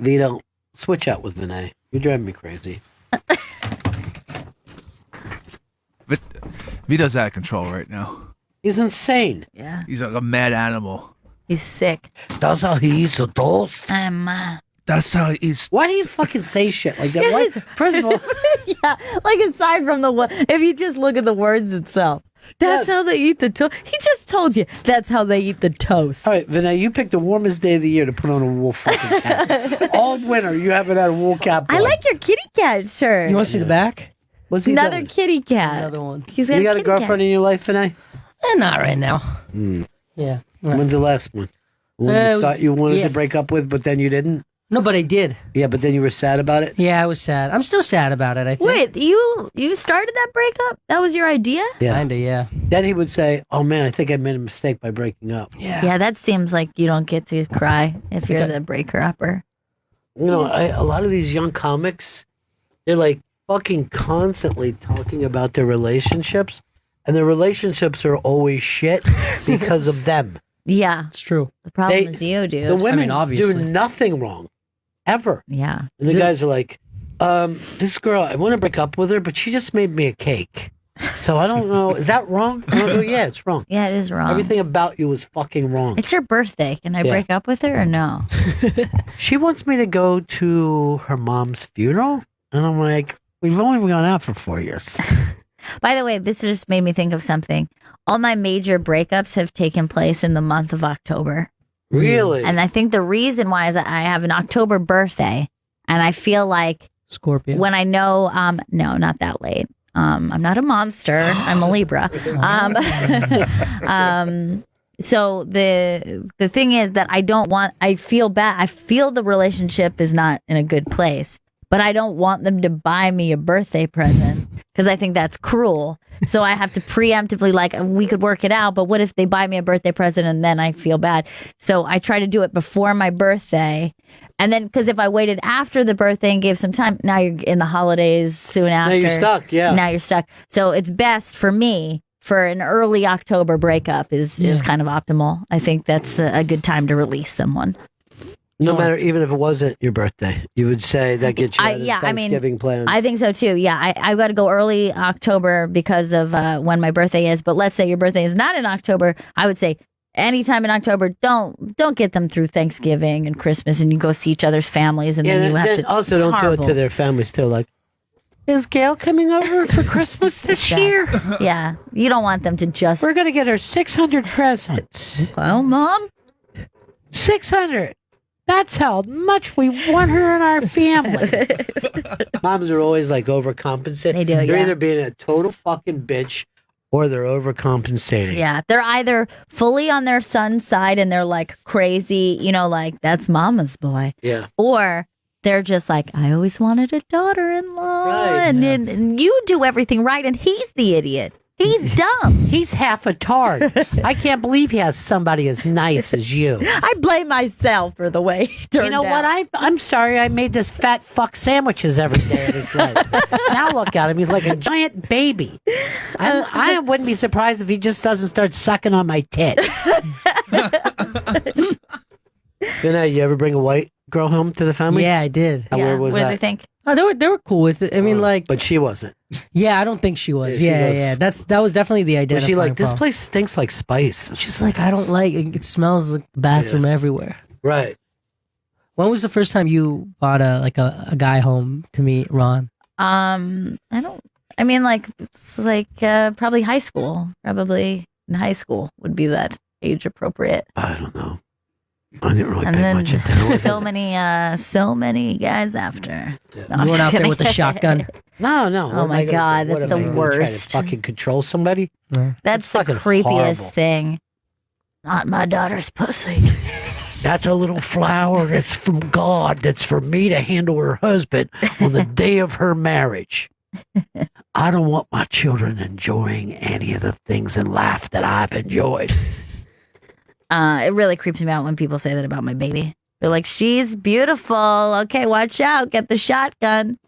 Vito, switch out with Vinay. You're driving me crazy. But Vito's out of control right now. He's insane. Yeah. He's like a mad animal. He's sick. That's how he eats a toast. That's how he eats. Why do you fucking say shit like that? Why? First of all, Yeah, like aside from if you just look at the words itself, that's how they eat the toast. He just told you that's how they eat the toast. all right, Vinay, you picked the warmest day of the year to put on a wool fucking cap. All winter, you haven't had a wool cap on. I like your kitty cat shirt. You want to see the back? What's he Another doing? kitty cat. Another one. He's You got a kitty girlfriend cat. in your life, Vinay? Not right now. Yeah. When's the last one? One It you was- thought you wanted yeah. to break up with, but then you didn't? No, but I did. Yeah, but then you were sad about it? Yeah, I was sad. I'm still sad about it, I think. Wait, you started that breakup? That was your idea? Yeah. Kinda, yeah. Then he would say, oh man, I think I made a mistake by breaking up. Yeah, that seems like you don't get to cry if you're the breaker-upper. You know, a lot of these young comics, they're like fucking constantly talking about their relationships, and their relationships are always shit because of them. Yeah, It's true. the problem They- is you, dude. The women do obviously. nothing wrong, ever. Yeah. And the guys are like, this girl, I want to break up with her, but she just made me a cake. So I don't know. Is that wrong? And I go, yeah, it's wrong. Yeah, it is wrong. Everything about you is fucking wrong. It's her birthday. Can I Yeah. break up with her or no? She wants me to go to her mom's funeral. And I'm like, we've only been gone out for 4 years. By the way, this just made me think of something. All my major breakups have taken place in the month of October. Really? And I think the reason why is that I have an October birthday. And I feel like Scorpio. when I know, no, not that late. I'm not a monster. I'm a Libra. So the thing is that I feel bad. I feel the relationship is not in a good place, but I don't want them to buy me a birthday present because I think that's cruel. So I have to preemptively, like, we could work it out, but what if they buy me a birthday present and then I feel bad? So I try to do it before my birthday. And then, because if I waited after the birthday and gave some time, now you're in the holidays soon after. Now you're stuck, yeah. Now you're stuck. So it's best for me for an early October breakup is kind of optimal. I think that's a good time to release someone. No matter, even if it wasn't your birthday, you would say that gets you out of Thanksgiving plans. I think so too. Yeah, I got to go early October because of when my birthday is. But let's say your birthday is not in October. I would say anytime in October, don't get them through Thanksgiving and Christmas, and you go see each other's families, and then you have to. Also, it's don't horrible. do it to their families too. Like, is Gail coming over for Christmas this year? Yeah, you don't want them to just. We're gonna get her 600 presents. Well, Mom. 600. That's how much we want her in our family. Moms are always like overcompensating. They do, They're yeah. either being a total fucking bitch or they're overcompensating. Yeah, they're either fully on their son's side and they're like crazy, like that's mama's boy. Yeah. Or they're just like, I always wanted a daughter-in-law. Right, and you do everything right and he's the idiot. He's dumb. He's half a tard. I can't believe he has somebody as nice as you. I blame myself for the way he turned You know what? out. I'm sorry I made this fat fuck sandwiches every day of his life. Now look at him. He's like a giant baby. I wouldn't be surprised if he just doesn't start sucking on my tit. Vinay, you ever bring a white girl home to the family? Yeah, I did. And where was what do that? they think? Oh, they were cool with it. I mean, like, But she wasn't. yeah, I don't think she was. Yeah, she Yeah, was- that was definitely the Was identifying she like, this problem. place stinks like spice? She's like, I don't like it. It smells like the bathroom everywhere. Right. When was the first time you brought a guy home to meet Ron? It's like probably high school. Probably in high school would be that age appropriate. I don't know. I didn't really And pay then much attention. so many guys after. No, I'm You went just out there kidding. with a shotgun. No. Oh What am my I gonna God, do? What that's am I the gonna try to worst. fucking control somebody? That's the fucking creepiest horrible. thing. Not my daughter's pussy. That's a little flower that's from God. That's for me to handle her husband on the day of her marriage. I don't want my children enjoying any of the things in life that I've enjoyed. It really creeps me out when people say that about my baby. They're like, she's beautiful. Okay, watch out. Get the shotgun.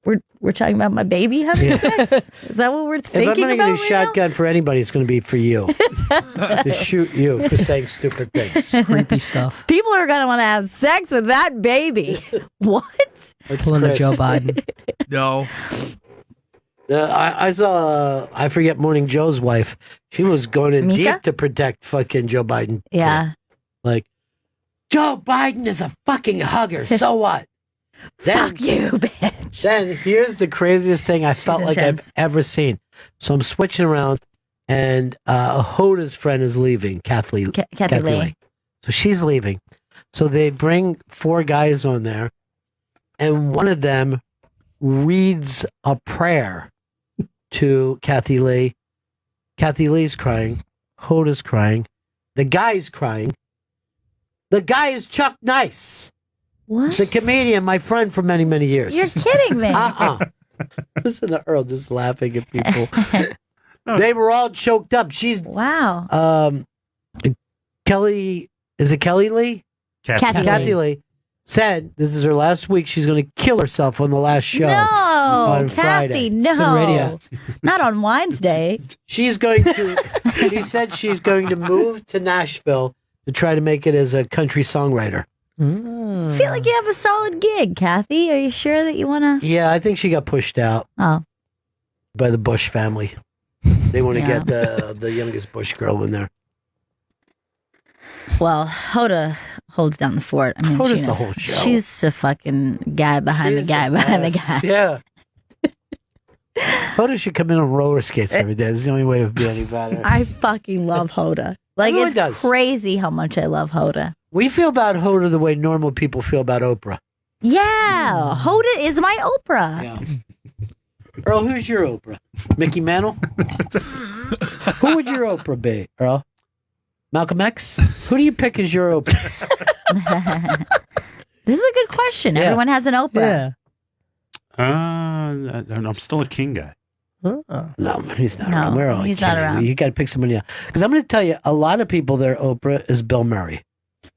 we're talking about my baby having sex. Is that what we're If I'm thinking going to about? get a shotgun for anybody, it's going to be for you. To shoot you for saying stupid things. Creepy stuff. People are gonna want to have sex with that baby. What? That's Pulling a Chris. Joe Biden. No. I saw, I forget Morning Joe's wife. She was going in Mika? deep to protect fucking Joe Biden. Yeah. Like, Joe Biden is a fucking hugger. So what? Fuck you, bitch. Then here's the craziest thing I felt like intense. I've ever seen. So I'm switching around, and Hoda's friend is leaving, Kathy Lee. So she's leaving. So they bring 4 guys on there, and one of them reads a prayer to Kathy Lee. Kathy Lee's crying. Hoda's crying. The guy's crying. The guy is Chuck Nice. What? He's a comedian, my friend for many, many years. You're kidding me. Listen to Earl just laughing at people. They were all choked up. She's Wow. Kelly. Is it Kelly Lee? Kathy Lee said this is her last week. She's going to kill herself on the last show. No, on Kathy, Friday. no. Good radio. Not on Wednesday. She's going to. She said she's going to move to Nashville to try to make it as a country songwriter. I feel like you have a solid gig, Kathy. Are you sure that you want to? Yeah, I think she got pushed out Oh, by the Bush family. They want to Yeah. get the youngest Bush girl in there. well, Hoda holds down the fort. I mean, Hoda's she the knows. whole show. She's a fucking guy behind She's the guy behind the best. guy. Yeah. Hoda should come in on roller skates every day. It's the only way it would be any better. I fucking love Hoda. Like, Everyone it's does. crazy how much I love Hoda. We feel about Hoda the way normal people feel about Oprah. Yeah, Hoda is my Oprah. Yeah. Earl, who's your Oprah? Mickey Mantle? Who would your Oprah be, Earl? Malcolm X? Who do you pick as your Oprah? This is a good question. Yeah. Everyone has an Oprah. Yeah. I'm still a King guy. No, he's not No, around. We're all he's not kidding. around. You got to pick somebody else. Because I'm going to tell you, a lot of people, their Oprah is Bill Murray.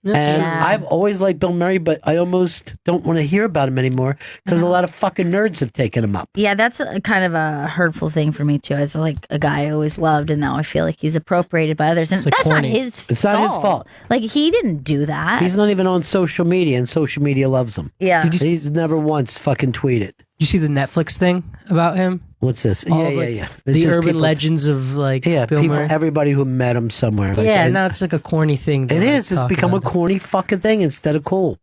And Yeah. I've always liked Bill Murray, but I almost don't want to hear about him anymore because a lot of fucking nerds have taken him up. Yeah, that's a kind of a hurtful thing for me too. As like a guy I always loved, and now I feel like he's appropriated by others, and It's like that's corny. not his. It's not his fault. Like he didn't do that. He's not even on social media, and social media loves him. yeah. Did you He's never once fucking tweeted. you see the Netflix thing about him? What's this? All Yeah, of, yeah, like, yeah. It's The just urban people- legends of like Yeah, Bill people, Murray. everybody who met him somewhere. Like, Yeah, and now it's like a corny thing. to, it like, is. It's talk become a about. corny fucking thing instead of cool.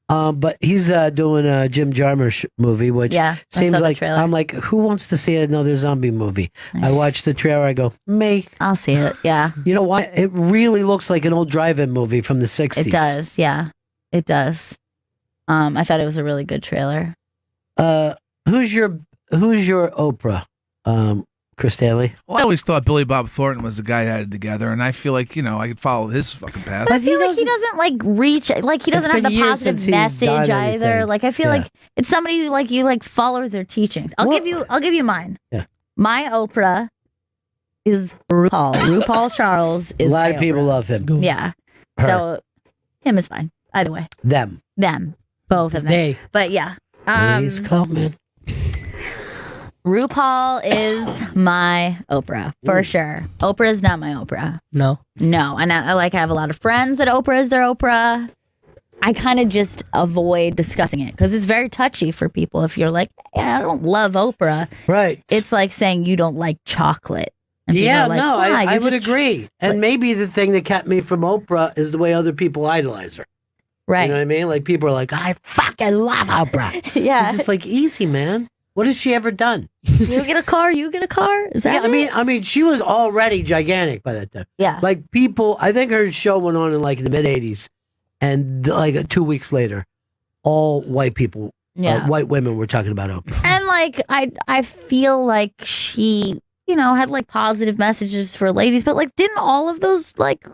But he's doing a Jim Jarmusch movie, which Yeah, I seems saw the like trailer. I'm like, who wants to see another zombie movie? I watched the trailer. I go, me. I'll see it. Yeah, You know what? It really looks like an old drive-in movie from the '60s. it does. Yeah, it does. I thought it was a really good trailer. Who's your Oprah? Chris Stanley. Well, I always thought Billy Bob Thornton was the guy that had it together, and I feel like, I could follow his fucking path. But I But he feel like he doesn't- doesn't like reach. Like he It's doesn't have been the years positive since he's message done either. anything. Like I feel Yeah. like it's somebody who, like you like follow their teachings. I'll give you mine. Yeah. My Oprah is RuPaul. RuPaul Charles A is lot my of people Oprah. love him. Yeah. Her. So him is fine. Either way. Them. Them. Both of them. They. But yeah. He's coming. RuPaul is my Oprah for sure. Oprah is not my Oprah. No. No, and I have a lot of friends that Oprah is their Oprah. I kind of just avoid discussing it because it's very touchy for people. If you're like, I don't love Oprah, Right. it's like saying you don't like chocolate. And people Yeah, are like, no, "Why? I You're would just-" agree. And maybe the thing that kept me from Oprah is the way other people idolize her. Right? You know what I mean? Like people are like, I fucking love Oprah. yeah. It's just like easy, man. What has she ever done? You get a car. You get a car. Is that? Yeah, it? I mean, she was already gigantic by that time. Yeah. Like people, I think her show went on in like the mid '80s, and like 2 weeks later, all white people, Yeah. white women were talking about Oprah. And like I feel like she, had like positive messages for ladies, but like didn't all of those like,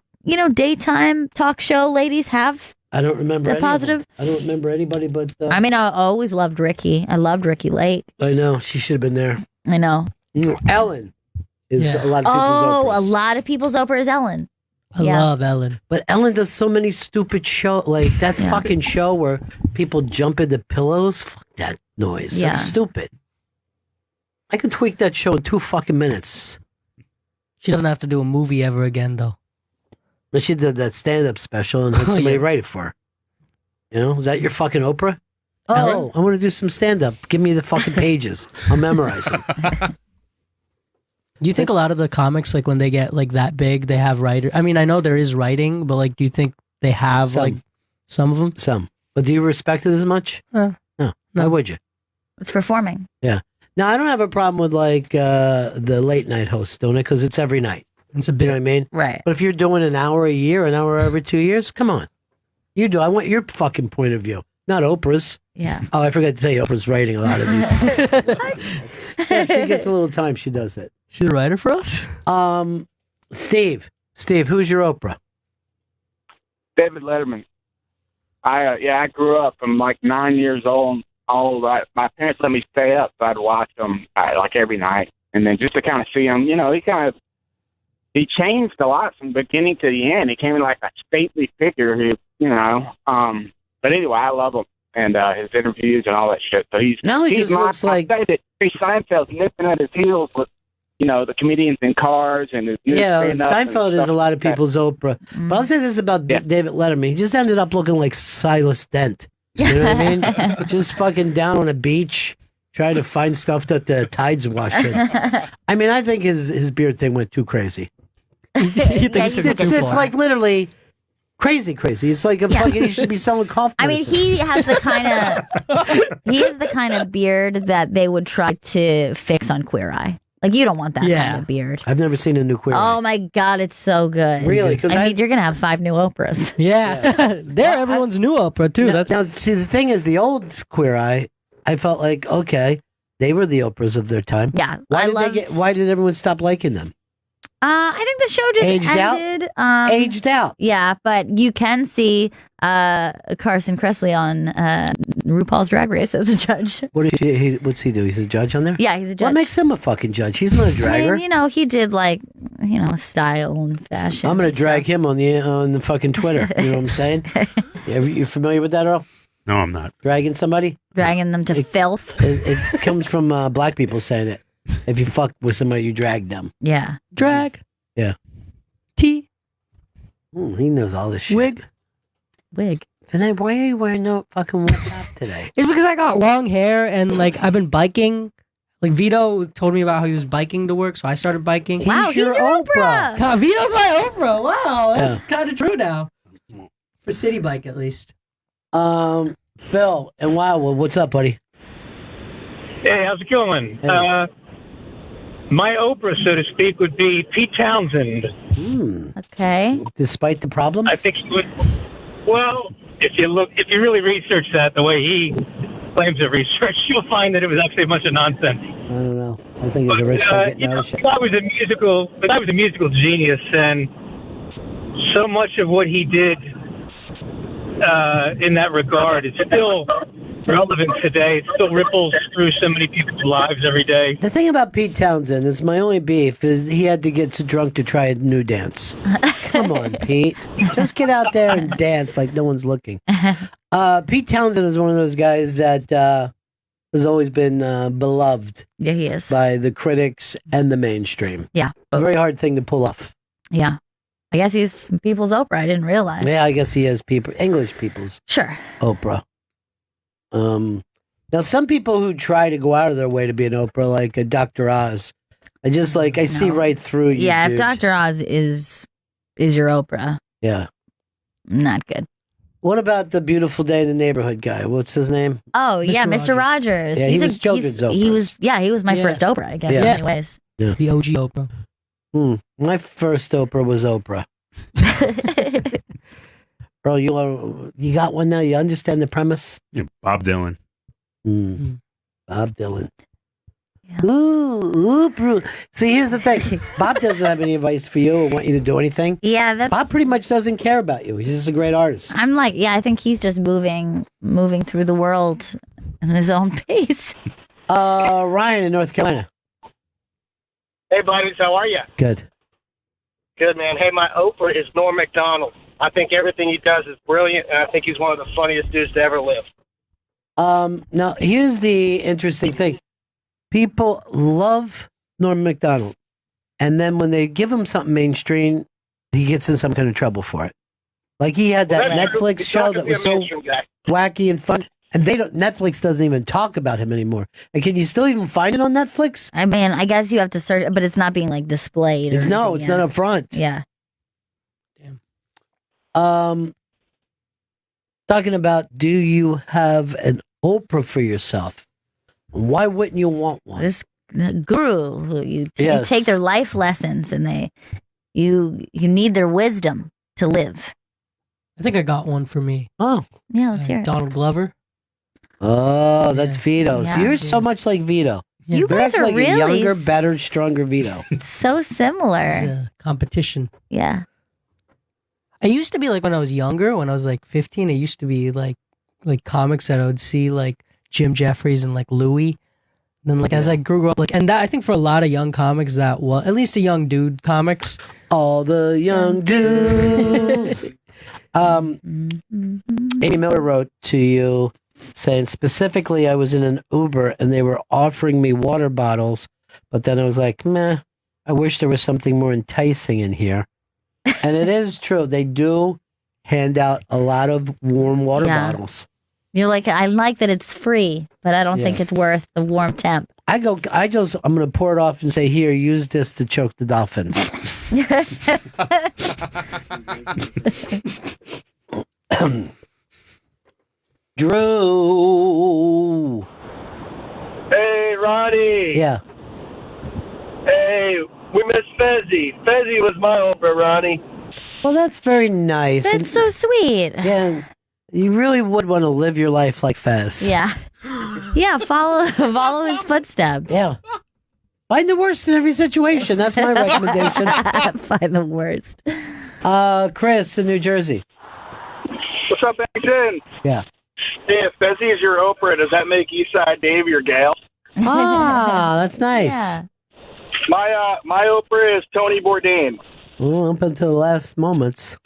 daytime talk show ladies have? I don't remember The any of them. positive- I don't remember anybody, but I mean, I always loved Ricky. I loved Ricky Lake. I know she should have been there. I know. Ellen is Yeah. a lot of people's Oh, a Oprahs. lot of people's Oprah is Ellen. I Yeah. love Ellen. But Ellen does so many stupid show, like that Yeah. fucking show where people jump into pillows. Fuck that. noise. Yeah. That's stupid. I could tweak that show in 2 fucking minutes. She doesn't have to do a movie ever again, though. But she did that stand-up special and had somebody Yeah. write it for her. You know, is that your fucking Oprah? Ellen? Oh, I want to do some stand-up. Give me the fucking pages. I'll memorize them. Do you think a lot of the comics, like when they get like that big, they have writer? I mean, I know there is writing, but like, do you think they have Some. like some of them? Some. But do you respect it as much? No. Why No. would you? It's performing. Yeah. Now, I don't have a problem with like the late night hosts doing it because it's every night. It's a You know what I bit. mean? Right. But if you're doing an hour a year, an hour every 2 years, come on. You do. I want your fucking point of view, not Oprah's. Yeah. Oh, I forgot to tell you, Oprah's writing a lot of these. Yeah, if she gets a little time, she does it. She's a writer for us. Steve, who's your Oprah? David Letterman. I grew up. I'm like 9 years old. My parents let me stay up, so I'd watch him like every night, and then just to kind of see him, you know, he changed a lot from beginning to the end. He came in like a stately figure who, you know. But anyway, I love him and his interviews and all that shit. So Now he just looks like. I say that Jerry Seinfeld's nipping at his heels with, you know, the comedians in cars and his Yeah, stand-up and Seinfeld is stuff a lot of like that. people's Oprah. But I'll say this about David Letterman. He just ended up looking like Silas Dent. You know what I mean? Just fucking down on a beach, trying to find stuff that the tides wash in. I mean, I think his beard thing went too crazy. He thinks Yeah, you're It's, too it's far. like literally crazy. It's like a fucking, he should be selling cough I mean, medicine. he has the kind of beard that they would try to fix on Queer Eye. Like, you don't want that Yeah. kind of beard. I've never seen a new Queer Eye. Oh my God, it's so good. Really? 'Cause I mean, you're gonna have 5 new Oprahs. Yeah, they're everyone's new Oprah too. Now, see, the thing is, the old Queer Eye, I felt like, okay, they were the Oprahs of their time. Yeah, Why did everyone stop liking them? I think the show just Aged out? ended. Aged out. Yeah, but you can see Carson Kressley on RuPaul's Drag Race as a judge. What's he do? He's a judge on there? Yeah, he's a judge. What makes him a fucking judge? He's not a I dragger. mean, you know, he did like, you know, style and fashion. I'm gonna and drag stuff. him on the fucking Twitter. You know what I'm saying? You familiar with that, Earl? No, I'm not. Dragging somebody? Dragging them to filth. It comes from black people saying it. If you fuck with somebody, you drag them. Yeah. Drag. Yeah. T. He knows all this shit. Wig. Wig. Vinay, why are you wearing no fucking wig top today? It's because I got long hair and like I've been biking. Like Vito told me about how he was biking to work, so I started biking. Wow, he's your Oprah. God, Vito's my Oprah. Wow, that's Yeah. kind of true now. For city bike, at least. Bill and Wildwood, what's up, buddy? Hey, how's it going? Hey. My Oprah, so to speak, would be Pete Townsend. Okay. Despite the problems? I think he would. Well, if you really research that the way he claims to research, you'll find that it was actually a bunch of nonsense. I don't know. I think it's a rich guy getting out of shit. I was a musical genius, and so much of what he did in that regard is still relevant today. It still ripples through so many people's lives every day. The thing about Pete Townsend is my only beef is he had to get too drunk to try a new dance. Come on, Pete. Just get out there and dance like no one's looking. Pete Townsend is one of those guys that has always been beloved Yeah, he is. by the critics and the mainstream. Yeah. It's a very hard thing to pull off. Yeah. I guess he's people's Oprah. I didn't realize. Yeah, I guess he has English people's Sure. Oprah. Now some people who try to go out of their way to be an Oprah, like Dr. Oz, I see right through you. Yeah, dude. if Dr. Oz is your Oprah, Yeah. not good. What about the Beautiful Day in the Neighborhood guy? What's his name? Oh, yeah, Mr. Rogers. Yeah, he was children's He Oprahs. was my Yeah. first Oprah, I guess, Yeah. in many ways. The OG Oprah. My first Oprah was Oprah. Bro, you got one now? You understand the premise? Yeah, Bob Dylan. Bob Dylan. Ooh, bro. See, here's the thing. Bob doesn't have any advice for you or want you to do anything. Yeah, that's. Bob pretty much doesn't care about you. He's just a great artist. I'm like, yeah, I think he's just moving through the world at his own pace. Ryan in North Carolina. Hey, buddies, how are you? Good. Good, man. Hey, my Oprah is Norm Macdonald. I think everything he does is brilliant, and I think he's one of the funniest dudes to ever live. Now, here's the interesting thing. People love Norm Macdonald. And then when they give him something mainstream, he gets in some kind of trouble for it. Like he had that Netflix show that was so wacky and fun. And Netflix doesn't even talk about him anymore. And can you still even find it on Netflix? I mean, I guess you have to search, but it's not being like displayed. It's not up front. Yeah. Damn. Talking about, do you have an Oprah for yourself? Why wouldn't you want one? This guru who you take their life lessons and you need their wisdom to live. I think I got one for me. Oh. Yeah, let's hear it. Donald Glover. Oh, that's Vito. Yeah. So you're so much like Vito. You guys are like really a younger, better, stronger Vito. So similar. It's a competition. Yeah. I used to be like when I was younger, when I was like 15, I used to be like comics that I would see like Jim Jeffries and like Louis. And then like as I grew up, like, and that I think for a lot of young comics that was at least the young dude comics. All the young dudes. Amy Miller wrote to you saying specifically I was in an Uber and they were offering me water bottles, but then I was like, meh, I wish there was something more enticing in here. And it is true. They do hand out a lot of warm water bottles. You're like, I like that it's free, but I don't think it's worth the warm temp. I'm going to pour it off and say, here, use this to choke the dolphins. Drew. Hey, Ronnie. Yeah. Hey, we miss Fezzy. Fezzy was my Oprah, Ronnie. Well, that's very nice. That's so sweet. Yeah. You really would want to live your life like Fez. Yeah. Yeah, follow his footsteps. Yeah. Find the worst in every situation. That's my recommendation. Find the worst. Chris in New Jersey. What's up, Bennington? Yeah. Hey, if Fezzy is your Oprah, does that make Eastside Dave your Gail? That's nice. Yeah. My Oprah is Tony Bourdain. Well, up until the last moments.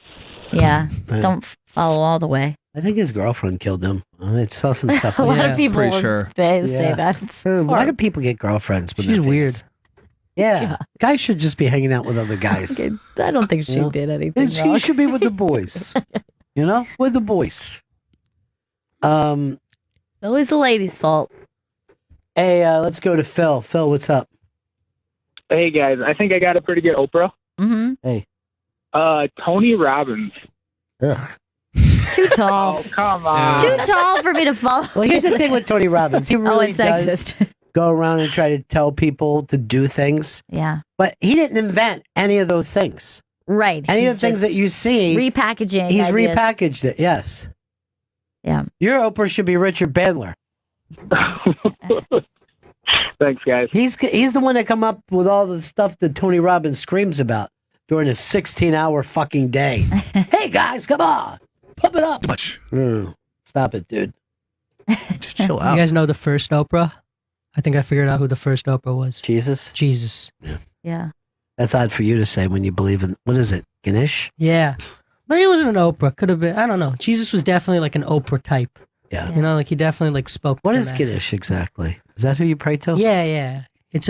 Yeah. Don't follow all the way. I think his girlfriend killed him. I saw some stuff. A lot like of people pretty sure. say that. It's why do people get girlfriends? When She's they're weird. famous? Yeah. Guys should just be hanging out with other guys. Okay, I don't think she did anything She wrong. should be with the boys. With the boys. Always the lady's fault. Hey, let's go to Phil. Phil, what's up? Hey guys, I think I got a pretty good Oprah. Mm-hmm. Hey. Tony Robbins. Ugh. Too tall. Oh, come on. Too tall for me to follow. Well, here's the thing with Tony Robbins. He really it's does sexist. go around and try to tell people to do things. Yeah. But he didn't invent any of those things. Right. Any of the things that you see, repackaging. he's ideas. repackaged it. Yes. Yeah. Your Oprah should be Richard Bandler. Thanks, guys. He's the one that come up with all the stuff that Tony Robbins screams about during his 16-hour fucking day. Hey guys, come on, pump it up. Much. Stop it, dude. Just chill You out. guys know the first Oprah? I think I figured out who the first Oprah was. Jesus. Jesus. Yeah. That's odd for you to say when you believe in, what is it, Ganesh? Yeah. But he wasn't an Oprah. Could have been. I don't know. Jesus was definitely like an Oprah type. Yeah. You know, like he definitely like spoke. What to is the masses. Ganesh exactly? Is that who you pray to? Yeah, yeah. It's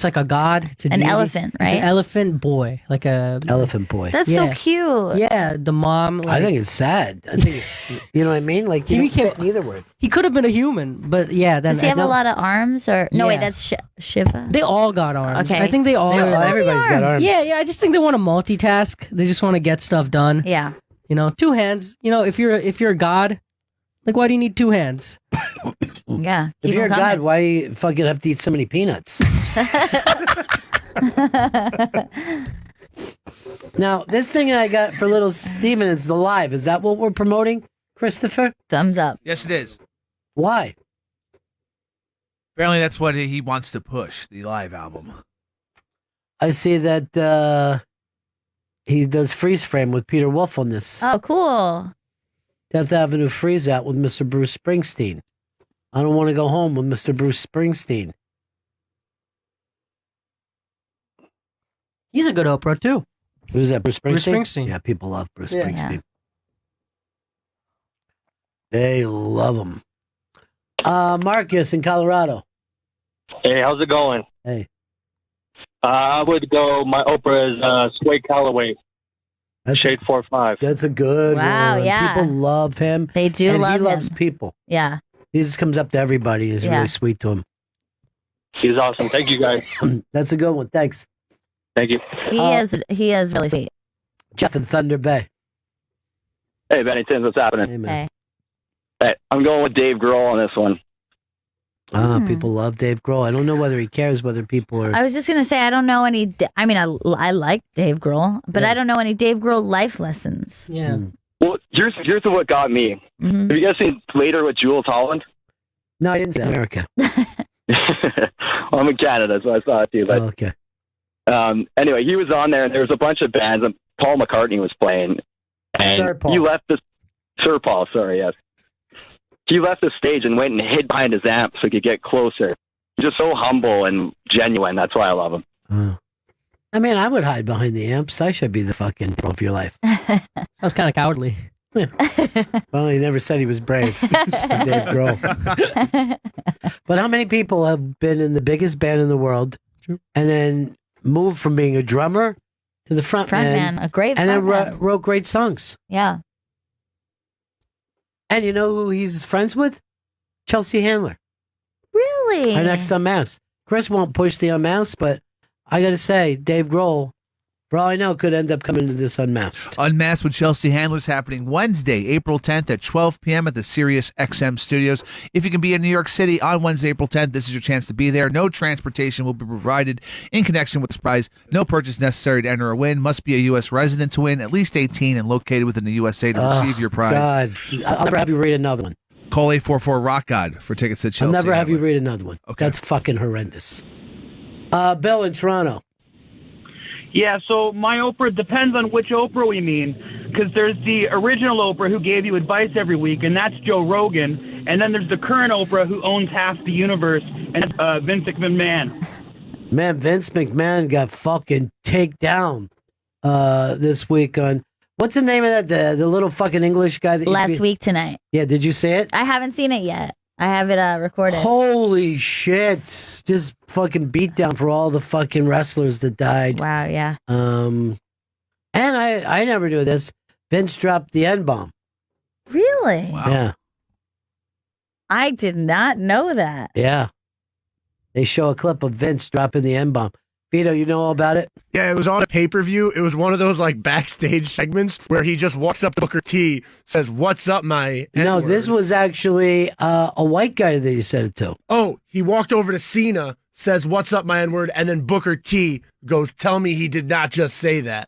like a god. It's An deity. elephant, It's right? an elephant boy, like a Elephant boy. That's Yeah. so cute. Yeah, the mom. Like, I think it's sad. I think it's, you know what I mean? Like, you He don't became- fit in either word. he could have been a human, but yeah. Then Does he have no, a lot of arms? Or no, wait, Yeah. that's Shiva. They all got arms. Okay. I think they all. Everybody's got arms. Yeah, yeah. I just think they want to multitask. They just want to get stuff done. Yeah. You know, two hands. You know, if you're a god, like why do you need two hands? Yeah. If keep you're a them god, coming. why you fucking have to eat so many peanuts? Now, this thing I got for little Steven is the live. Is that what we're promoting, Christopher? Thumbs up. Yes, it is. Why? Apparently, that's what he wants to push, the live album. I see that he does freeze frame with Peter Wolf on this. Oh, cool. 10th Avenue Freeze Out with Mr. Bruce Springsteen. I don't want to go home with Mr. Bruce Springsteen. He's a good Oprah too. Who's that, Bruce Springsteen? Bruce Springsteen. Yeah, people love Bruce Yeah. Springsteen. They love him. Marcus in Colorado. Hey, how's it going? Hey. I would go, my Oprah is Sway Calloway. That's Shade 4-5. That's a good Wow, one. yeah. People love him. They do and love he loves him. people. Yeah. He just comes up to everybody. He's Yeah. really sweet to him. He's awesome. Thank you, guys. That's a good one. Thanks. Thank you. He is really sweet. Jeff in Thunder Bay. Hey, Bennington, what's happening? Hey, man. Hey, I'm going with Dave Grohl on this one. People love Dave Grohl. I don't know whether he cares whether people are. I was just gonna say I don't know any. I mean, I like Dave Grohl, but I don't know any Dave Grohl life lessons. Yeah. Well, here's what got me. Mm-hmm. Have you guys seen Later with Jules Holland? No, I didn't say America. Well, I'm in Canada, so I saw it too. But okay. Anyway, he was on there, and there was a bunch of bands, and Paul McCartney was playing. And Sir Paul. he left the Sir Paul. Sorry, yes. He left the stage and went and hid behind his amp so he could get closer. He's just so humble and genuine. That's why I love him. I mean, I would hide behind the amps. I should be the fucking pro of your life. Sounds kind of cowardly. Well, he never said he was brave. He's Dave Grohl. But how many people have been in the biggest band in the world and then moved from being a drummer to the front man, a great and then frontman. wrote great songs? Yeah. And you know who he's friends with? Chelsea Handler. Really? Our next Unmasked. Chris won't push the Unmasked, but I got to say, Dave Grohl, for all I know, could end up coming to this Unmasked. Unmasked with Chelsea Handler is happening Wednesday, April 10th at 12 p.m. at the Sirius XM studios. If you can be in New York City on Wednesday, April 10th, this is your chance to be there. No transportation will be provided in connection with this prize. No purchase necessary to enter or win. Must be a U.S. resident to win, at least 18 and located within the USA to receive your prize. God, I'll never have you read another one. Call 844-ROCK-GOD for tickets to Chelsea I'll never have you Handler. read another one. Okay. That's fucking horrendous. Bill in Toronto. Yeah, so my Oprah depends on which Oprah we mean, because there's the original Oprah who gave you advice every week, and that's Joe Rogan. And then there's the current Oprah who owns half the universe, and it's Vince McMahon. Man, Vince McMahon got fucking taken down this week on, what's the name of that? The little fucking English guy that used to Last be- week tonight. Yeah, did you see it? I haven't seen it yet. I have it recorded. Holy shit. Just fucking beat down for all the fucking wrestlers that died. Wow, yeah. And I never knew this. Vince dropped the N-bomb. Really? Wow. Yeah. I did not know that. Yeah. They show a clip of Vince dropping the N-bomb. Vito, you know all about it? Yeah, it was on a pay-per-view. It was one of those like backstage segments where he just walks up to Booker T, says, "What's up, my No, N-word?" this was actually a white guy that he said it to. Oh, he walked over to Cena, says, "What's up, my N-word?" And then Booker T goes, "Tell me he did not just say that."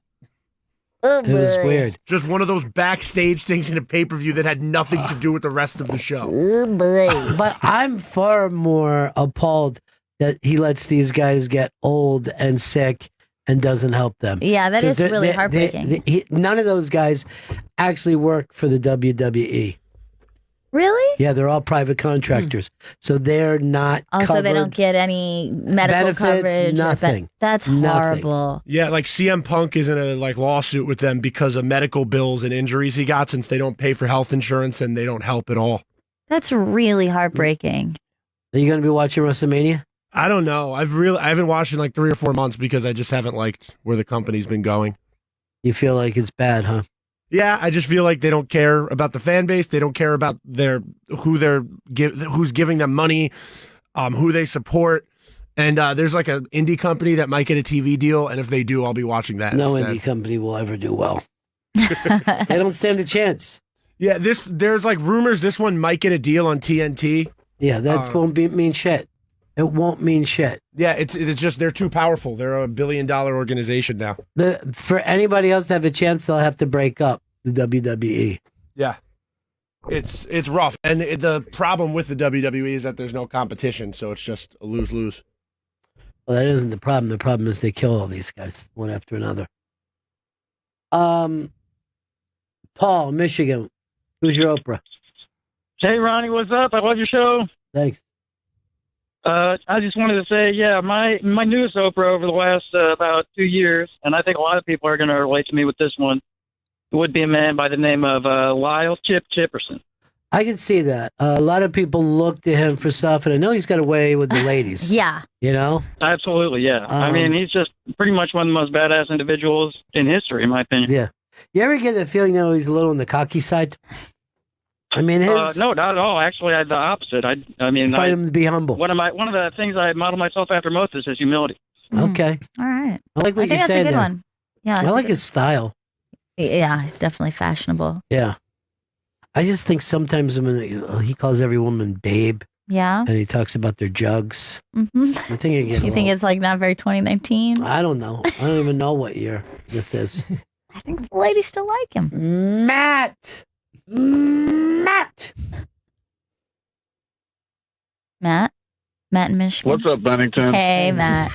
Oh, It was weird. Just one of those backstage things in a pay-per-view that had nothing to do with the rest of the show. Oh, boy. But I'm far more appalled that he lets these guys get old and sick and doesn't help them. Yeah, that 'Cause is they're- really they- heartbreaking. none of those guys actually work for the WWE. Really? Yeah, they're all private contractors. So they're not Also, covered. they don't get any medical Benefits, coverage. nothing. That's Nothing. horrible. Yeah, like CM Punk is in a like lawsuit with them because of medical bills and injuries he got since they don't pay for health insurance and they don't help at all. That's really heartbreaking. Are you going to be watching WrestleMania? I don't know. I haven't watched in like 3 or 4 months because I just haven't liked where the company's been going. You feel like it's bad, huh? Yeah, I just feel like they don't care about the fan base. They don't care about who's giving them money, who they support. And there's like an indie company that might get a TV deal, and if they do, I'll be watching that. No instead. indie company will ever do well. They don't stand a chance. Yeah, there's like rumors this one might get a deal on TNT. Yeah, that won't mean shit. It won't mean shit. Yeah, it's just they're too powerful. They're a $1 billion organization now. For anybody else to have a chance, they'll have to break up the WWE. Yeah, it's rough, and the problem with the WWE is that there's no competition, so it's just a lose-lose. Well, that isn't the problem. The problem is they kill all these guys one after another. Paul, Michigan. Who's your Oprah? Hey, Ronnie, what's up? I love your show. Thanks. I just wanted to say, yeah, my newest Oprah over the last about 2 years, and I think a lot of people are going to relate to me with this one, would be a man by the name of Lyle Chip Chipperson. I can see that. A lot of people look to him for stuff, and I know he's got away with the ladies. Yeah. You know? Absolutely, yeah. I mean, he's just pretty much one of the most badass individuals in history, in my opinion. Yeah. You ever get the feeling, he's a little on the cocky side? I mean, no, not at all. Actually, the opposite. I mean, find him to be humble. One of the things I model myself after most is his humility. Okay. All right. I like what I think you that's say a good there. one. Yeah. I like his style. Yeah, he's definitely fashionable. Yeah. I just think sometimes when he calls every woman babe. Yeah. And he talks about their jugs. Mm-hmm. I think again. You think it's like not very 2019? I don't know. I don't even know what year this is. I think the ladies still like him. Matt. Matt in Michigan. What's up, Bennington? Hey, Matt.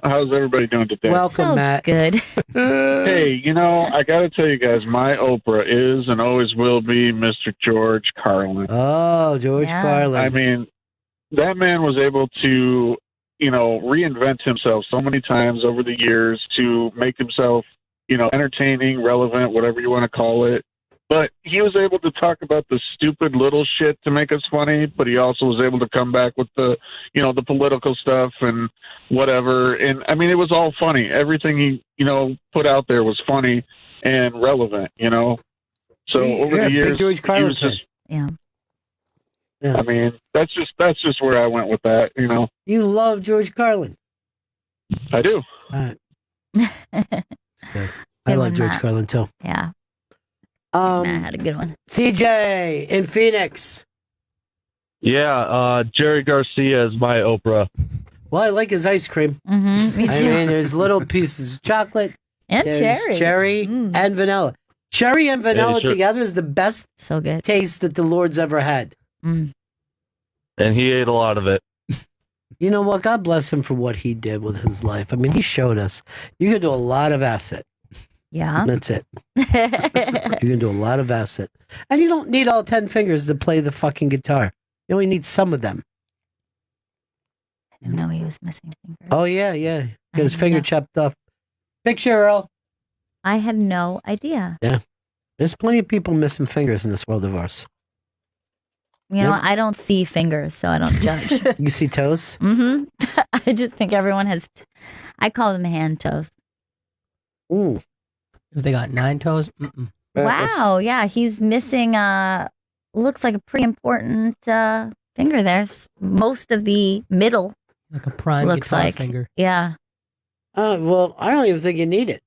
How's everybody doing today? Welcome, Matt. Good. Hey, I got to tell you guys, my Oprah is and always will be Mr. George Carlin. Oh, George Carlin. I mean, that man was able to, reinvent himself so many times over the years to make himself, entertaining, relevant, whatever you want to call it. But he was able to talk about the stupid little shit to make us funny, but he also was able to come back with the, the political stuff and whatever. And I mean, it was all funny. Everything he, put out there was funny and relevant, So over the years, George Carlin he was just, yeah. I mean, that's just where I went with that, You love George Carlin. I do. All right. Good. I love George Carlin too. Yeah. Matt had a good one. CJ in Phoenix. Yeah, Jerry Garcia is my Oprah. Well, I like his ice cream. Mm-hmm, me too. I mean, there's little pieces of chocolate. And there's cherry and vanilla. Cherry and vanilla together is the best taste that the Lord's ever had. Mm. And he ate a lot of it. You know what? God bless him for what he did with his life. I mean, he showed us you can do a lot of acid. Yeah. That's it. You can do a lot of acid. And you don't need all 10 fingers to play the fucking guitar. You only need some of them. I didn't know he was missing fingers. Oh, yeah. Got his finger chopped off. Picture, Earl. I had no idea. Yeah. There's plenty of people missing fingers in this world of ours. You know, I don't see fingers, so I don't judge. You see toes? Mm-hmm. I just think everyone has, I call them hand toes. Ooh. If they got 9 toes? Mm-mm. Wow. Yeah. He's missing, looks like a pretty important finger there. Most of the middle. Like a prime looks guitar like finger. Yeah. Well, I don't even think you need it.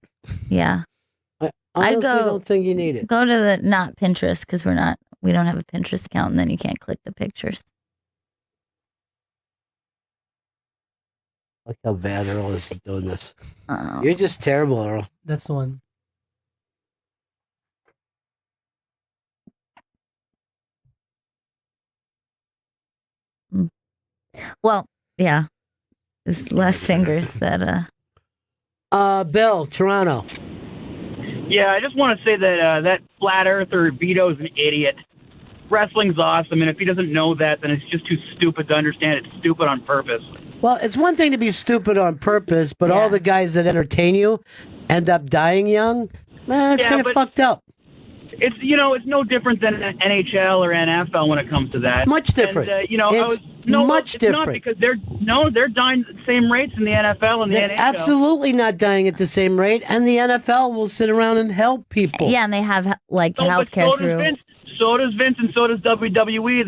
Yeah. I honestly don't think you need it. Go to the not Pinterest because we don't have a Pinterest account, and then you can't click the pictures. Look how bad Earl is doing this. Oh. You're just terrible, Earl. That's the one. Well, yeah. There's less fingers that Bill, Toronto. Yeah, I just want to say that that flat earther Vito's an idiot. Wrestling's awesome, and if he doesn't know that, then it's just too stupid to understand it's stupid on purpose. Well, it's one thing to be stupid on purpose, but all the guys that entertain you end up dying young. It's kind of fucked up. It's it's no different than NHL or NFL when it comes to that. Much different. And, it's much it's different. not because they're dying at the same rates in the NFL and the They're NHL. absolutely not dying at the same rate, and the NFL will sit around and help people. Yeah, and they have like No, but healthcare so through. does Vince, and so does WWE.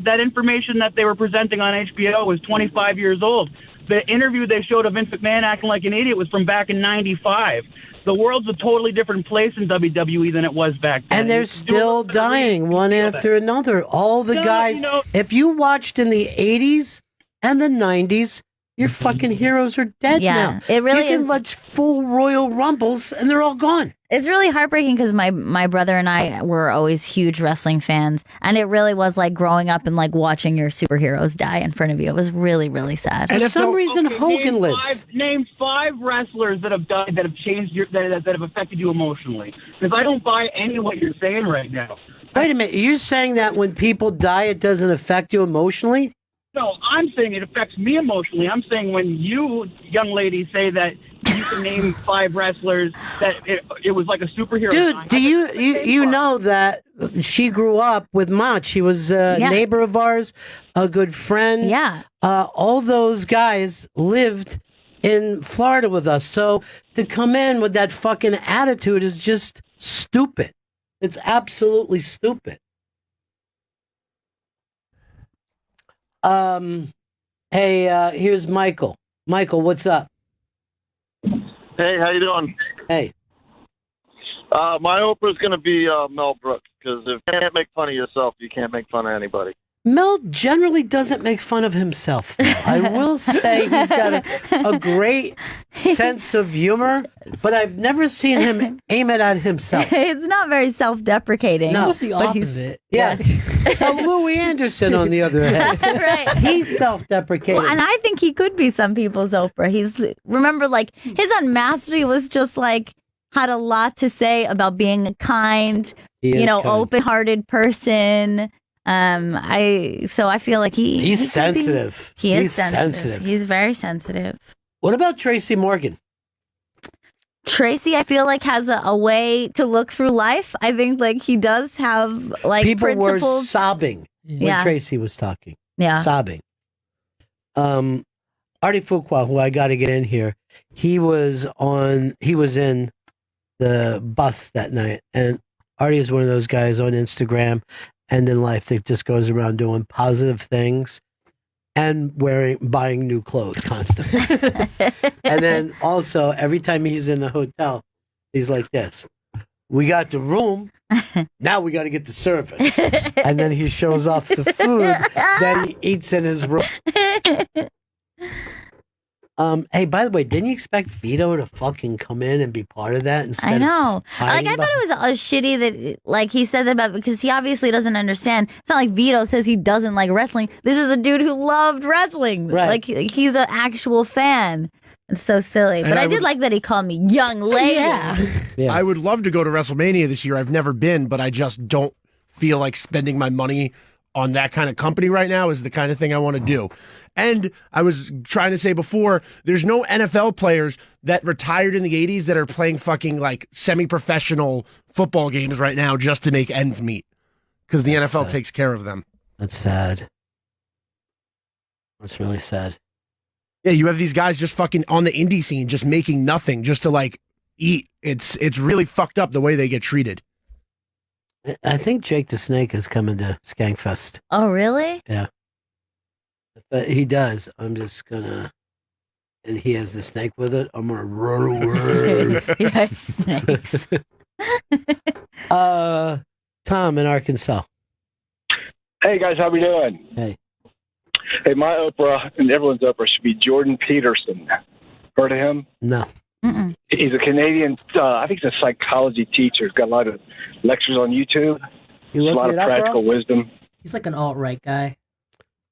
That information that they were presenting on HBO was 25 years old. The interview they showed of Vince McMahon acting like an idiot was from back in '95. The world's a totally different place in WWE than it was back then. And they're still dying one after another. All the guys. If you watched in the 80s and the 90s, your fucking heroes are dead now. It really you can is. watch full Royal Rumbles and they're all gone. It's really heartbreaking because my brother and I were always huge wrestling fans, and it really was like growing up and like watching your superheroes die in front of you. It was really, really sad. For some reason, Hogan lives. Name 5 wrestlers that have died that have changed that have affected you emotionally. Because I don't buy any of what you're saying right now. Wait a minute. You're saying that when people die, it doesn't affect you emotionally? No, I'm saying it affects me emotionally. I'm saying when you, young lady, say that you can name 5 wrestlers that it was like a superhero. Dude, do you know that she grew up with Mott? She was a neighbor of ours, a good friend. Yeah. All those guys lived in Florida with us. So to come in with that fucking attitude is just stupid. It's absolutely stupid. Hey, here's Michael. Michael, what's up? Hey, how you doing? Hey. My Oprah's going to be Mel Brooks, because if you can't make fun of yourself, you can't make fun of anybody. Mel generally doesn't make fun of himself, though. I will say he's got a great sense of humor, but I've never seen him aim it at himself. It's not very self-deprecating. No. Almost the opposite. Yeah. Louis Anderson, on the other hand, Right. he's self-deprecating. Well, and I think he could be some people's Oprah. Remember, like, his Unmastery was just like, had a lot to say about being a kind, kind. Open-hearted person. I feel like he's sensitive. He is He's sensitive. He's very sensitive. What about Tracy Morgan? Tracy, I feel like, has a way to look through life. I think like he does have like People principles. were sobbing when Tracy was talking. Yeah. Sobbing. Artie Fuqua, who I got to get in here, he was in the bus that night, and Artie is one of those guys on Instagram and in life that just goes around doing positive things and buying new clothes constantly. And then also every time he's in a hotel, he's like this: "We got the room, now we got to get the service." And then he shows off the food that he eats in his room. Hey, by the way, didn't you expect Vito to fucking come in and be part of that instead? I know. Of hiding I thought it was shitty that like he said that about, because he obviously doesn't understand. It's not like Vito says he doesn't like wrestling. This is a dude who loved wrestling. Right. Like he's an actual fan. It's so silly. But I did like that he called me young lady. Yeah. I would love to go to WrestleMania this year. I've never been, but I just don't feel like spending my money on that kind of company right now is the kind of thing I want to do. And I was trying to say before, there's no NFL players that retired in the 80s that are playing fucking like semi-professional football games right now just to make ends meet, because the NFL takes care of them. That's sad. That's really sad. Yeah, you have these guys just fucking on the indie scene, just making nothing, just to like eat. It's really fucked up the way they get treated. I think Jake the Snake is coming to Skankfest. Oh, really? Yeah. But he does. I'm just gonna, and he has the snake with it. I'm gonna run away. Yeah, snakes. Tom in Arkansas. Hey guys, how we doing? Hey. Hey, my Oprah and everyone's Oprah should be Jordan Peterson. Heard of him? No. Mm-mm. He's a Canadian. I think he's a psychology teacher. He's got a lot of lectures on YouTube. You a looking lot of it up, practical bro? wisdom. He's like an alt-right guy.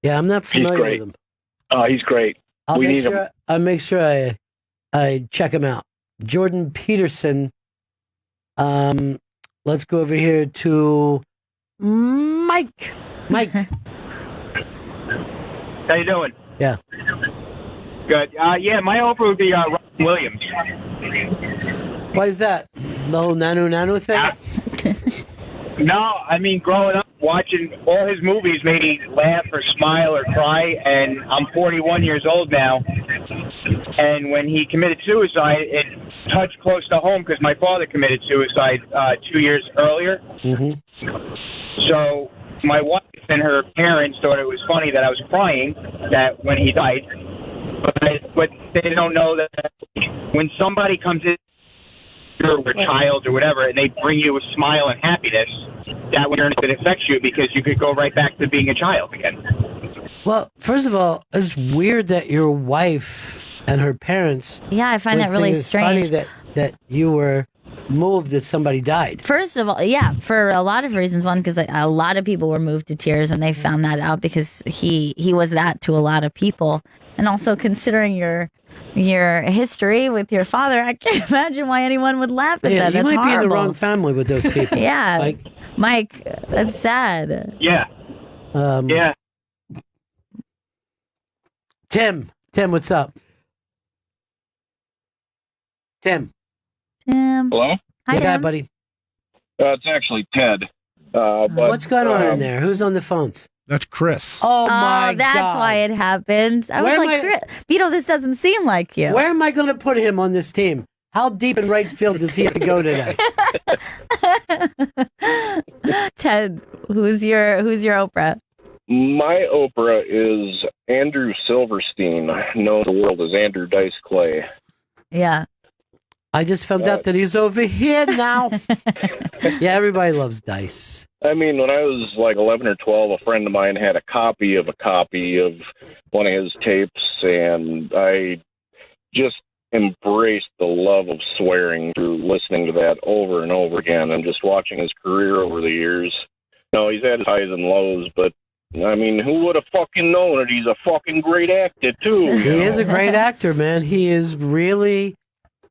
Yeah, I'm not familiar great. with him. He's great. I'll we make need sure. him. I'll make sure I check him out. Jordan Peterson. Let's go over here to Mike. Mike. How you doing? Yeah. Good. Yeah, my Oprah would be Ron Williams. Why is that? The whole nano thing? No, I mean, growing up, watching all his movies made me laugh or smile or cry, and I'm 41 years old now. And when he committed suicide, it touched close to home because my father committed suicide 2 years earlier. Mm-hmm. So my wife and her parents thought it was funny that I was crying that when he died. But they don't know that when somebody comes in, or a child or whatever, and they bring you a smile and happiness, that it affects you because you could go right back to being a child again. Well, first of all, it's weird that your wife and her parents. Yeah, I find would that really think it's strange. Funny that you were moved that somebody died. First of all, yeah, for a lot of reasons. One, because a lot of people were moved to tears when they found that out, because he was that to a lot of people. And also considering your history with your father, I can't imagine why anyone would laugh at that. You That's might be in the horrible. wrong family with those people. Yeah, Mike, that's sad. Yeah. Yeah. Tim, what's up? Tim. Tim. Hello? Hi, You got it, Tim. buddy. It's actually Ted. But, What's going on in there? Who's on the phones? That's Chris. Oh, my that's God. why it happened. I was Where am like, this doesn't seem like you. Where am I going to put him on this team? How deep in right field does he have to go today? Ted, who's your Oprah? My Oprah is Andrew Silverstein, known to the world as Andrew Dice Clay. Yeah. I just found out that he's over here now. Yeah, everybody loves Dice. I mean, when I was like 11 or 12, a friend of mine had a copy of one of his tapes, and I just embraced the love of swearing through listening to that over and over again and just watching his career over the years. He's had his highs and lows, but I mean, who would have fucking known it? He's a fucking great actor, too. He is a great actor, man. He is really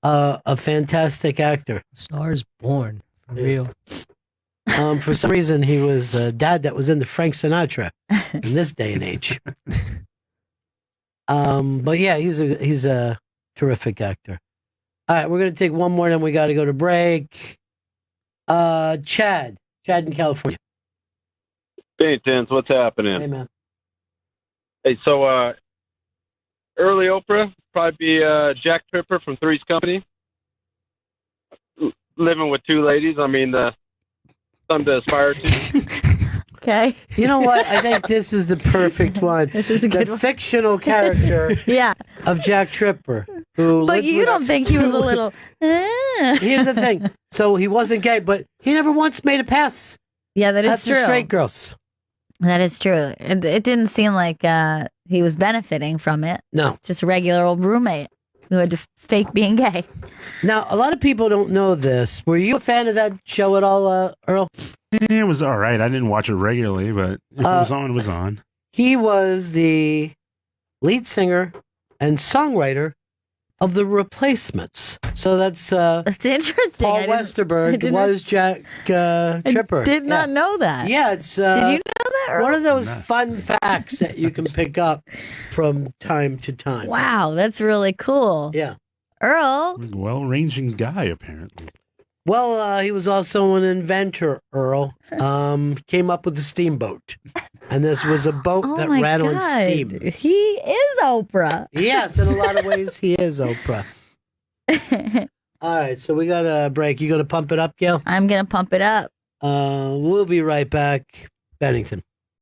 a fantastic actor. Star is born. For real. For some reason, he was a dad that was into Frank Sinatra in this day and age. But yeah, he's a terrific actor. All right, we're going to take one more, then we got to go to break. Chad in California. Hey, Tins, what's happening? Hey, man. Hey, so early Oprah, probably be Jack Tripper from Three's Company. Living with two ladies, I mean, something to aspire to. Okay. You know what? I think this is the perfect one. This is a good the fictional character of Jack Tripper. But you don't think he was a little... Here's the thing. So he wasn't gay, but he never once made a pass. Yeah, That's true. the straight girls. That is true. It didn't seem like he was benefiting from it. No. Just a regular old roommate who had to fake being gay. Now, a lot of people don't know this. Were you a fan of that show at all, Earl? It was all right. I didn't watch it regularly, but if it was on, it was on. He was the lead singer and songwriter of The Replacements. So that's interesting. Paul Westerberg was Jack Tripper. I did not know that. Yeah, it's Did you know that, Earl? one of those fun facts that you can pick up from time to time. Wow, that's really cool. Yeah. Earl. Well-ranging guy, apparently. Well, he was also an inventor, Earl. Came up with the steamboat. And this was a boat that ran on steam. He is Oprah. Yes, in a lot of ways, he is Oprah. All right, so we got a break. You going to pump it up, Gail? I'm going to pump it up. We'll be right back. Bennington.